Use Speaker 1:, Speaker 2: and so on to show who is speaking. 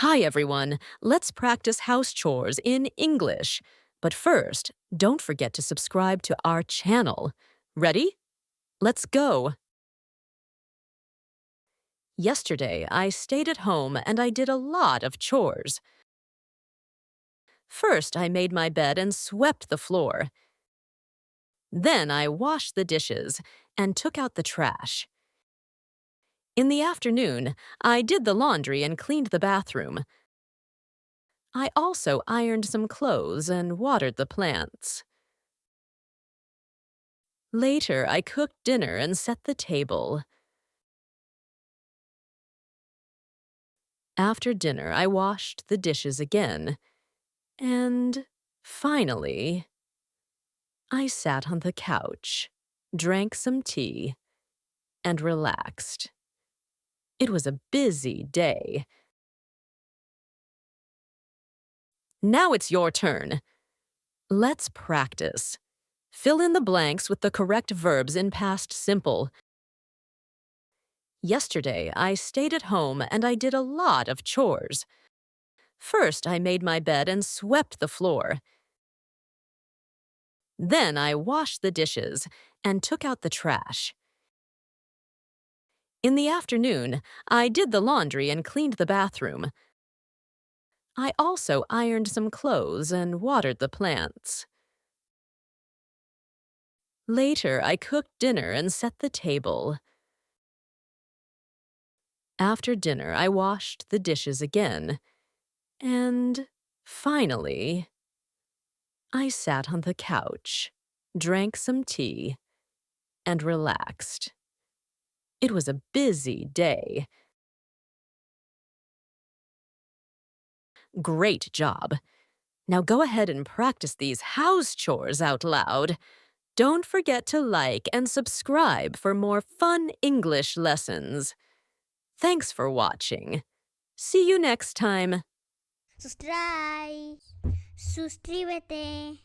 Speaker 1: Hi, everyone. Let's practice house chores in English. But first, don't forget to subscribe to our channel. Ready? Let's go. Yesterday, I stayed at home and I did a lot of chores. First, I made my bed and swept the floor. Then I washed the dishes and took out the trash. In the afternoon, I did the laundry and cleaned the bathroom. I also ironed some clothes and watered the plants. Later, I cooked dinner and set the table. After dinner, I washed the dishes again. And finally, I sat on the couch, drank some tea, and relaxed. It was a busy day. Now it's your turn. Let's practice. Fill in the blanks with the correct verbs in past simple. Yesterday, I stayed at home and I did a lot of chores. First, I made my bed and swept the floor. Then I washed the dishes and took out the trash. In the afternoon, I did the laundry and cleaned the bathroom. I also ironed some clothes and watered the plants. Later, I cooked dinner and set the table. After dinner, I washed the dishes again. And finally, I sat on the couch, drank some tea, and relaxed. It was a busy day. Great job. Now go ahead and practice these house chores out loud. Don't forget to like and subscribe for more fun English lessons. Thanks for watching. See you next time.
Speaker 2: Suscríbete.